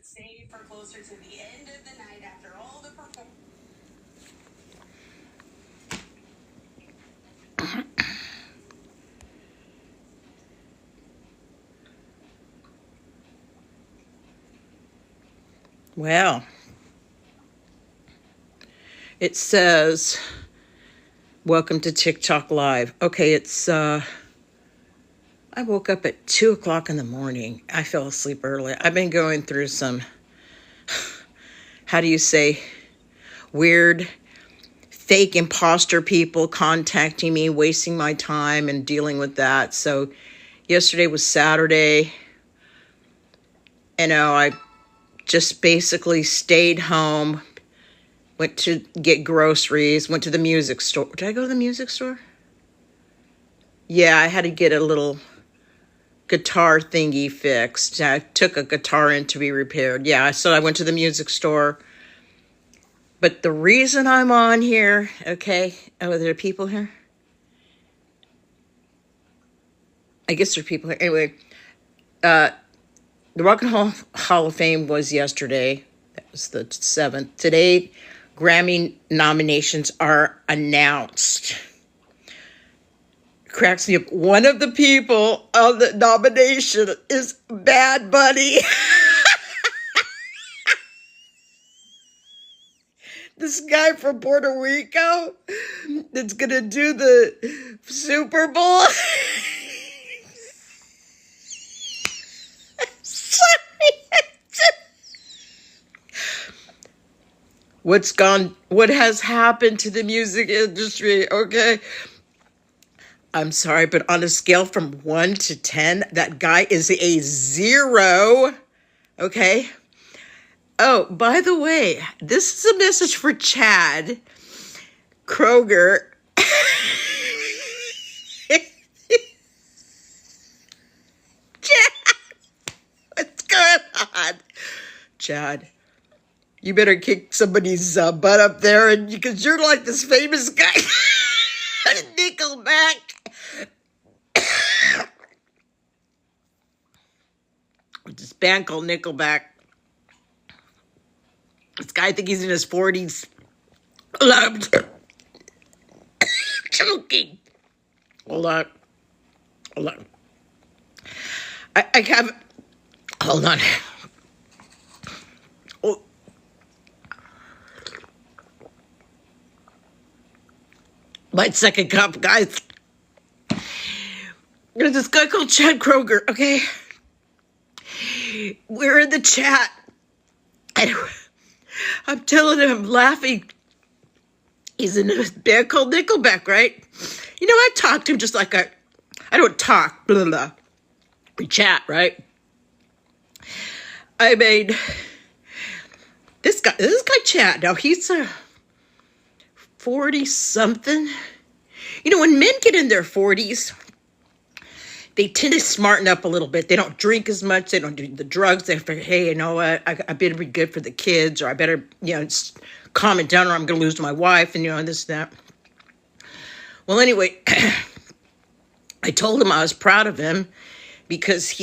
Stay for closer to the end of the night after all the Well, it says, welcome to TikTok Live. Okay, it's, I woke up at 2 o'clock in the morning. I fell asleep early. I've been going through some, how do you say, weird, fake imposter people contacting me, wasting my time and dealing with that. So yesterday was Saturday. I just basically stayed home, went to get groceries, went to the music store. Did I go to the music store? Yeah, I had to get a little guitar thingy fixed. I took a guitar in to be repaired. Yeah, so I went to the music store. But the reason I'm on here, okay, oh, there are people here? I guess there are people here. Anyway, the Rock and Roll Hall of Fame was yesterday. That was the 7th. Today, Grammy nominations are announced. Cracks me up. One of the people on the nomination is Bad Bunny. This guy from Puerto Rico that's going to do the Super Bowl. Sorry. What has happened to the music industry, okay? I'm sorry, but on a scale from 1 to 10, that guy is a 0, okay? Oh, by the way, this is a message for Chad Kroger. Chad, what's going on? Chad, you better kick somebody's butt up there, and because you're like this famous guy, Nickelback. This band called Nickelback. This guy, I think he's in his 40s. I'm joking. Hold on. I have. Hold on. Oh. My second cup, guys. There's this guy called Chad Kroger, okay? We're in the chat. And I'm telling him, I'm laughing. He's in a band called Nickelback, right? I talk to him just like I don't talk, blah, blah. We chat, right? I mean, this guy Chad, now he's a 40-something. When men get in their 40s, they tend to smarten up a little bit. They don't drink as much. They don't do the drugs. They figure, hey, you know what? I better be good for the kids, or I better, calm it down, or I'm going to lose my wife, and, this and that. Well, anyway, I told him I was proud of him because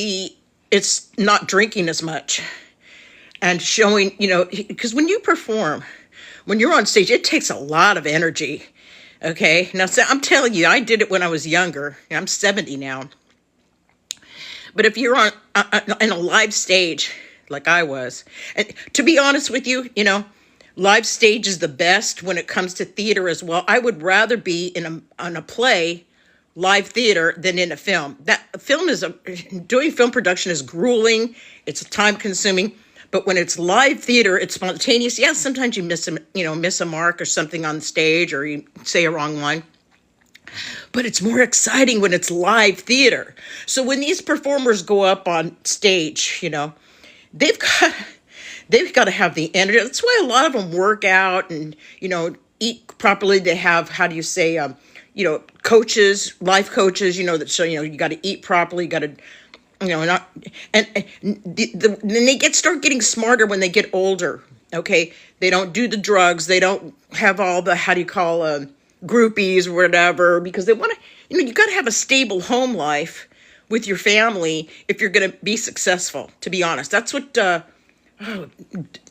it's not drinking as much and showing, because when you perform, when you're on stage, it takes a lot of energy. Okay. Now, so I'm telling you, I did it when I was younger. I'm 70 now. But if you're on a live stage like I was, and to be honest with you, live stage is the best when it comes to theater as well. I would rather be on a play, live theater, than in a film. Doing film production is grueling. It's time consuming. But when it's live theater, it's spontaneous. Yeah, sometimes you miss a mark or something on stage, or you say a wrong line. But it's more exciting when it's live theater. So when these performers go up on stage, they've got to have the energy. That's why a lot of them work out and, eat properly. They have, how do you say, coaches, life coaches, that show, you got to eat properly, you got to, not, and then they start getting smarter when they get older. Okay. They don't do the drugs. They don't have all the, how do you call, groupies or whatever, because they want to, you got to have a stable home life with your family if you're going to be successful, to be honest. That's what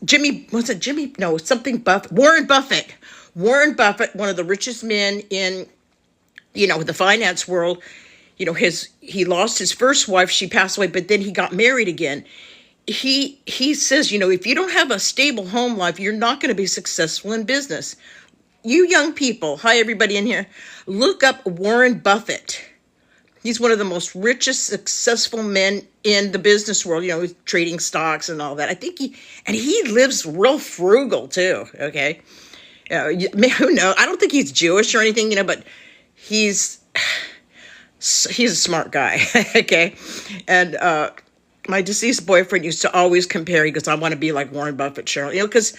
Jimmy, was it Jimmy? No, something Buffett. Warren Buffett. Warren Buffett, one of the richest men in, the finance world. He lost his first wife. She passed away, but then he got married again. He says, if you don't have a stable home life, you're not going to be successful in business. You young people, hi everybody in here, look up Warren Buffett. He's one of the most richest, successful men in the business world, trading stocks and all that. I think he lives real frugal too, okay? Who knows? I don't think he's Jewish or anything, but he's a smart guy, okay? And my deceased boyfriend used to always compare, he goes, I want to be like Warren Buffett, Cheryl, because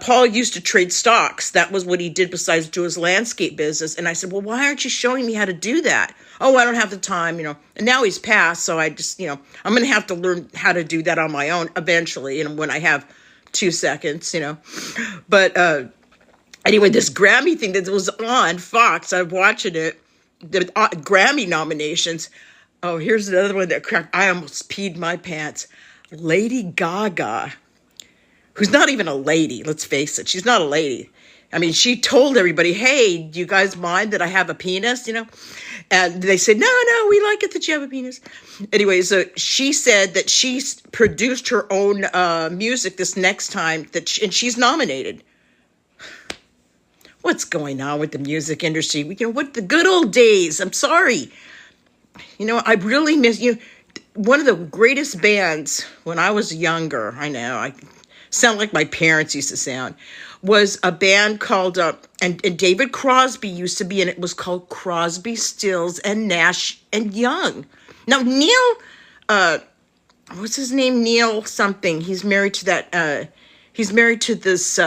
Paul used to trade stocks. That was what he did besides do his landscape business. And I said, well, why aren't you showing me how to do that? Oh, I don't have the time, And now he's passed, so I just, I'm going to have to learn how to do that on my own eventually, when I have 2 seconds, But anyway, this Grammy thing that was on Fox, I'm watching it, the Grammy nominations. Oh, here's another one that cracked. I almost peed my pants. Lady Gaga, who's not even a lady, let's face it. She's not a lady. I mean, she told everybody, hey, do you guys mind that I have a penis, And they said, no, we like it that you have a penis. Anyway, so she said that she's produced her own music this next time, and she's nominated. What's going on with the music industry? What the good old days. I'm sorry. I really miss you. One of the greatest bands when I was younger, I know, I sound like my parents used to sound, was a band called, and David Crosby used to be in it, was called Crosby, Stills, and Nash and Young. Now, Neil, what's his name? Neil something. He's married to this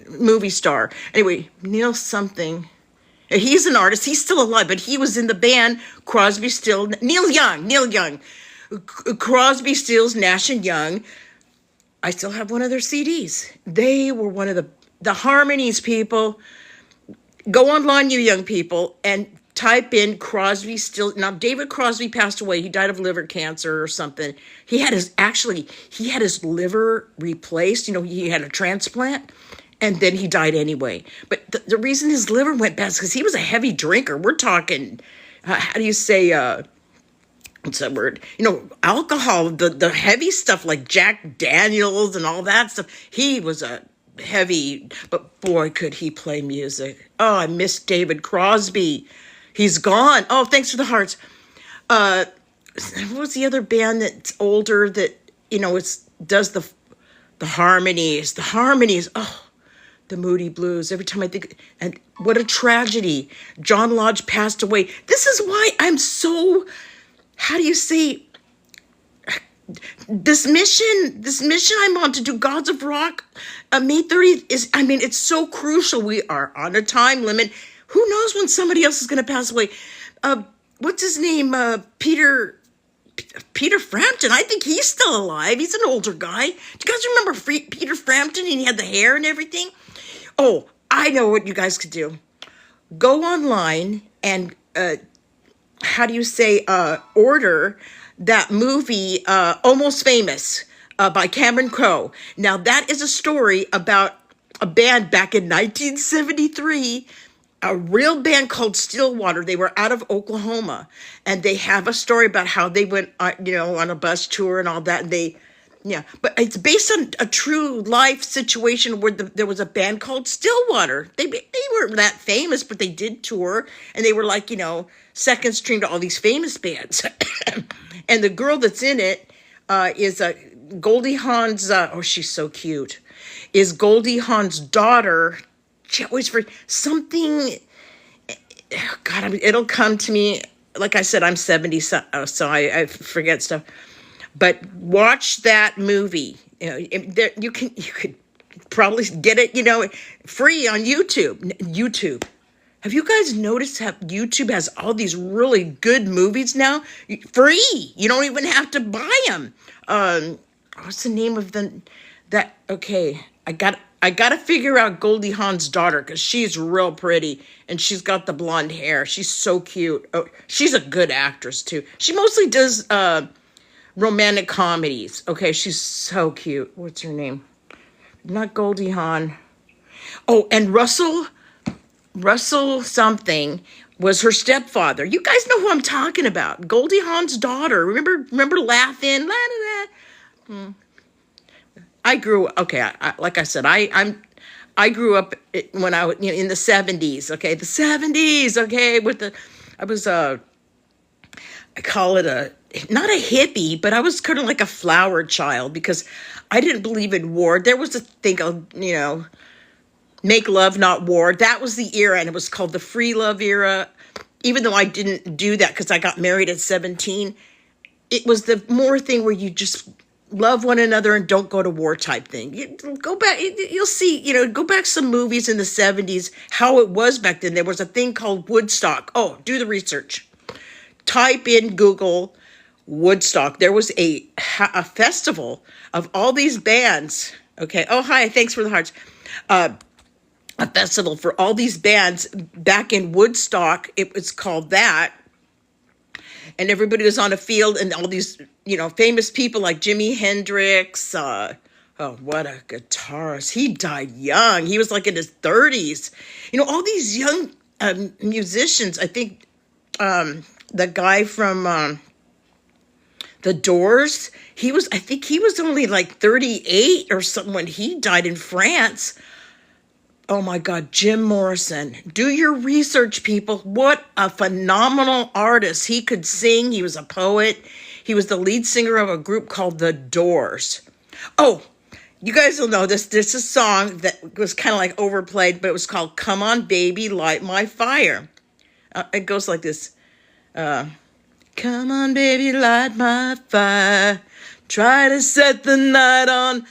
movie star. Anyway, Neil something. He's an artist. He's still alive, but he was in the band Crosby, Stills, Neil Young. Crosby, Stills, Nash and Young. I still have one of their CDs. They were one of the harmonies, people. Go online, you young people, and type in Crosby, Stills. Now, David Crosby passed away. He died of liver cancer or something. He had his liver replaced. He had a transplant. And then he died anyway. But the reason his liver went bad is because he was a heavy drinker. We're talking, how do you say, what's that word? Alcohol, the heavy stuff like Jack Daniels and all that stuff. He was a heavy, but boy, could he play music. Oh, I miss David Crosby. He's gone. Oh, thanks for the hearts. What was the other band that's older that, does the harmonies? The harmonies, oh. The Moody Blues. Every time I think, and what a tragedy. John Lodge passed away. This is why I'm so, how do you say, this mission I'm on to do Gods of Rock, May 30th it's so crucial. We are on a time limit. Who knows when somebody else is going to pass away? What's his name? Peter Frampton. I think he's still alive. He's an older guy. Do you guys remember Peter Frampton? And he had the hair and everything. Oh, I know what you guys could do. Go online and, order that movie, Almost Famous, by Cameron Crowe. Now, that is a story about a band back in 1973, a real band called Stillwater. They were out of Oklahoma, and they have a story about how they went, on a bus tour and all that, and but it's based on a true life situation where there was a band called Stillwater. They weren't that famous, but they did tour, and they were like, second string to all these famous bands. And the girl that's in it is Goldie Hawn's, she's so cute, is Goldie Hawn's daughter. She always for something, God, it'll come to me. Like I said, I'm 70, so I forget stuff. But watch that movie. You could probably get it, free on YouTube. Have you guys noticed how YouTube has all these really good movies now? Free. You don't even have to buy them. What's the name of that? Okay, I got to figure out Goldie Hawn's daughter because she's real pretty and she's got the blonde hair. She's so cute. Oh, she's a good actress too. She mostly does romantic comedies. Okay, she's so cute. What's her name? Not Goldie Hawn. Oh, and Russell something was her stepfather. You guys know who I'm talking about. Goldie Hawn's daughter. Remember laughing? La, la, la. I grew, okay, like I said, I grew up when I was in the 70s, okay? The 70s, okay? I was I call it not a hippie, but I was kind of like a flower child because I didn't believe in war. There was a thing of, make love, not war. That was the era, and it was called the free love era. Even though I didn't do that because I got married at 17, it was the more thing where you just love one another and don't go to war type thing. Go back, you'll see, go back some movies in the 70s, how it was back then. There was a thing called Woodstock. Oh, do the research. Type in Google Woodstock. There was a festival of all these bands. Okay. Oh, hi. Thanks for the hearts. A festival for all these bands back in Woodstock. It was called that. And everybody was on a field and all these, famous people like Jimi Hendrix. Oh, what a guitarist. He died young. He was like in his 30s. All these young musicians. I think the guy from The Doors, I think he was only like 38 or something when he died in France. Oh my God, Jim Morrison. Do your research, people. What a phenomenal artist. He could sing. He was a poet. He was the lead singer of a group called The Doors. Oh, you guys will know this. There's a song that was kind of like overplayed, but it was called Come On Baby, Light My Fire. It goes like this. Come on, baby, light my fire. Try to set the night on fire.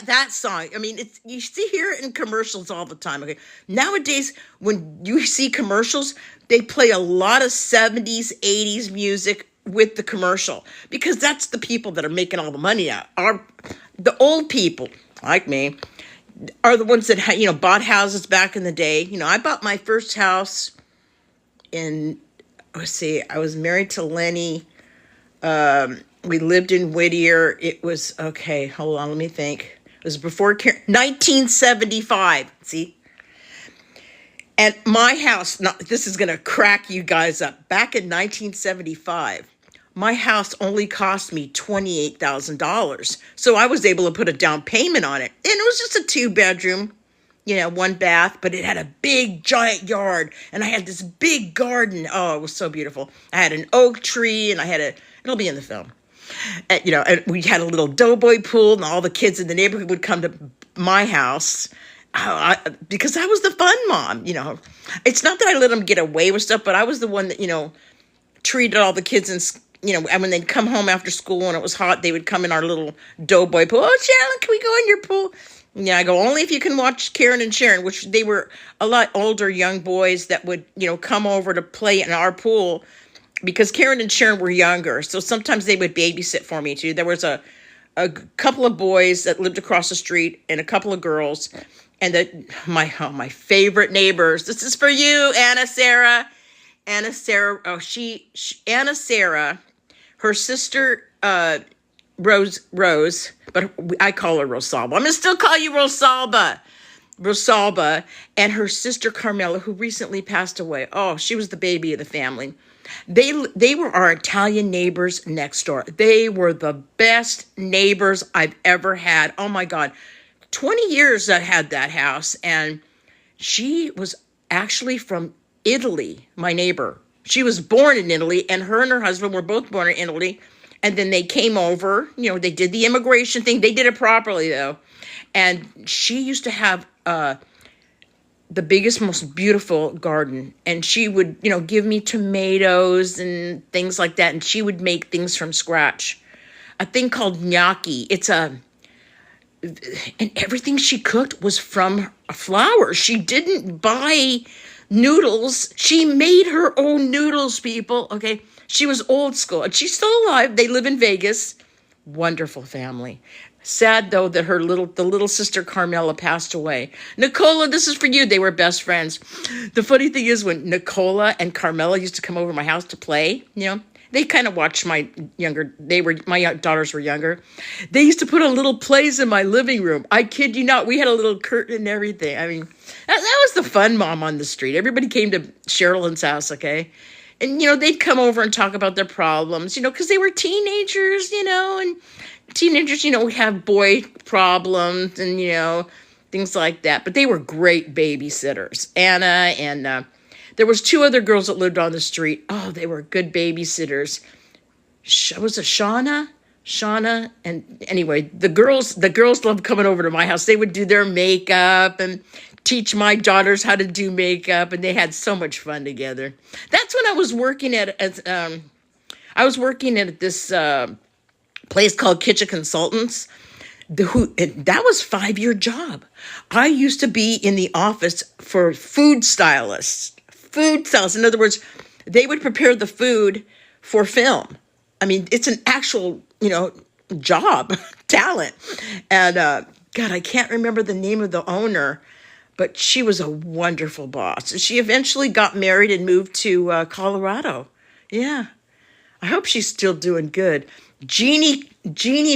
That song. I mean, you hear it in commercials all the time. Okay. Nowadays, when you see commercials, they play a lot of 70s, 80s music with the commercial because that's the people that are making all the money out. The old people, like me, are the ones that bought houses back in the day. I bought my first house in, I was married to Lenny. We lived in Whittier. It was, okay, hold on, let me think. It was before 1975, see? And my house, this is going to crack you guys up. Back in 1975, my house only cost me $28,000. So I was able to put a down payment on it. And it was just a 2-bedroom, 1 bath, but it had a big giant yard. And I had this big garden. Oh, it was so beautiful. I had an oak tree and it'll be in the film. And, and we had a little doughboy pool and all the kids in the neighborhood would come to my house. Because I was the fun mom, It's not that I let them get away with stuff, but I was the one that, treated all the kids and when they'd come home after school and it was hot, they would come in our little doughboy pool. Oh, Sherilyn, can we go in your pool? Yeah, I go, only if you can watch Karen and Sharon, which they were a lot older young boys that would, come over to play in our pool because Karen and Sharon were younger. So sometimes they would babysit for me too. There was a couple of boys that lived across the street and a couple of girls. And my favorite neighbors. This is for you, Anna Sarah. Anna Sarah. Oh, Anna Sarah. Her sister Rose, but I call her Rosalba. I'm gonna still call you Rosalba. Rosalba and her sister Carmela, who recently passed away. Oh, she was the baby of the family. They were our Italian neighbors next door. They were the best neighbors I've ever had. Oh my God. 20 years I had that house, and she was actually from Italy, my neighbor. She was born in Italy, and her husband were both born in Italy, and then they came over. They did the immigration thing. They did it properly, though, and she used to have the biggest, most beautiful garden, and she would, give me tomatoes and things like that, and she would make things from scratch. A thing called gnocchi. And everything she cooked was from flour. She didn't buy noodles. She made her own noodles, people. Okay. She was old school and she's still alive. They live in Vegas. Wonderful family. Sad though that the little sister Carmela passed away. Nicola, this is for you. They were best friends. The funny thing is when Nicola and Carmela used to come over to my house to play, They kind of watched my daughters were younger. They used to put on little plays in my living room. I kid you not. We had a little curtain and everything. I mean, that was the fun mom on the street. Everybody came to Sherilyn's house, okay? And, they'd come over and talk about their problems, because they were teenagers, and teenagers, we have boy problems and, things like that. But they were great babysitters. Anna and there was 2 other girls that lived on the street. Oh, they were good babysitters. Was it Shauna? Shauna. And anyway, the girls loved coming over to my house. They would do their makeup and teach my daughters how to do makeup. And they had so much fun together. That's when I was working at this place called Kitchen Consultants. That was a 5-year job. I used to be in the office for food stylists. In other words, they would prepare the food for film. I mean, it's an actual, job, talent. And God, I can't remember the name of the owner, but she was a wonderful boss. She eventually got married and moved to Colorado. Yeah. I hope she's still doing good. Jeannie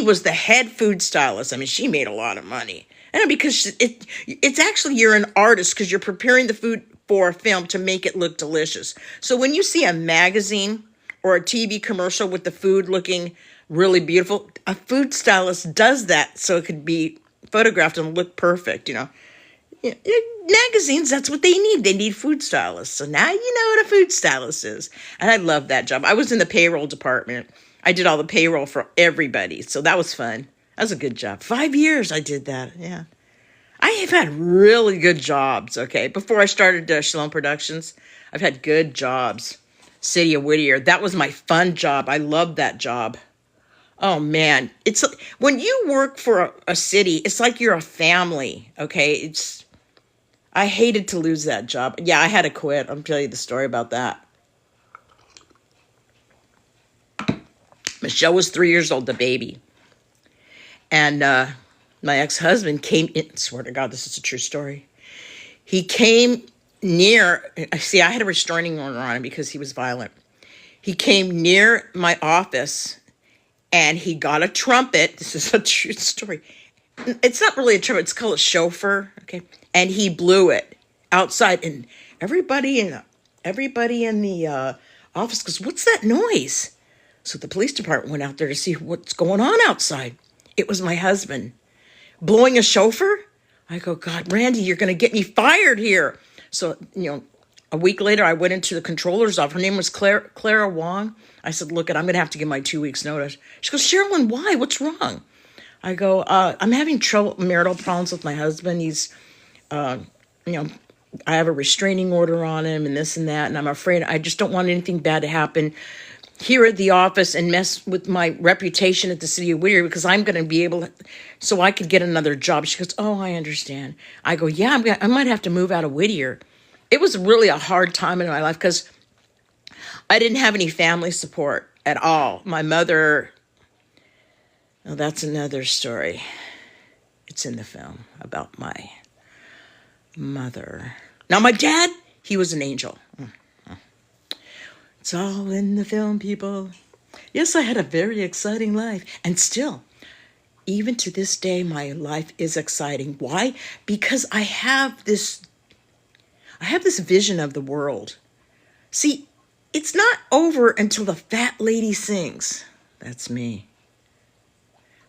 was the head food stylist. I mean, she made a lot of money. And because it's actually, you're an artist because you're preparing the food for a film to make it look delicious. So when you see a magazine or a TV commercial with the food looking really beautiful, a food stylist does that so it could be photographed and look perfect, Magazines, that's what they need. They need food stylists. So now you know what a food stylist is. And I love that job. I was in the payroll department. I did all the payroll for everybody. So that was fun. That was a good job. 5 years I did that. Yeah. I have had really good jobs, okay? Before I started Shalom Productions, I've had good jobs. City of Whittier, that was my fun job. I loved that job. Oh, man. It's when you work for a city, it's like you're a family, okay? I hated to lose that job. Yeah, I had to quit. I'll tell you the story about that. Michelle was 3 years old, the baby. And my ex-husband came in. Swear to God, this is a true story. He came near. See, I had a restraining order on him because he was violent. He came near my office and he got a trumpet. This is a true story. It's not really a trumpet. It's called a shofar. Okay. And he blew it outside. And everybody in the office goes, "What's that noise?" So the police department went out there to see what's going on outside. It was my husband blowing a shofar. I go, "God, Randy, you're going to get me fired here." So, a week later, I went into the controller's office. Her name was Clara Wong. I said, "Look, I'm going to have to give my 2 weeks notice." She goes, "Sherilynn, why? What's wrong?" I go, "I'm having marital problems with my husband. He's, I have a restraining order on him and this and that. And I'm afraid I just don't want anything bad to happen here at the office and mess with my reputation at the City of Whittier because I'm going to be able to, so I could get another job." She goes, "Oh, I understand." I go, "Yeah, I might have to move out of Whittier." It was really a hard time in my life because I didn't have any family support at all. My mother, well, that's another story. It's in the film about my mother. Now, my dad, he was an angel. It's all in the film, people. Yes, I had a very exciting life. And still, even to this day, my life is exciting. Why? Because I have this vision of the world. See, it's not over until the fat lady sings. That's me.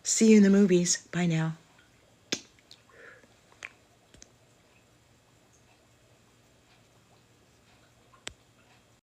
See you in the movies. Bye now.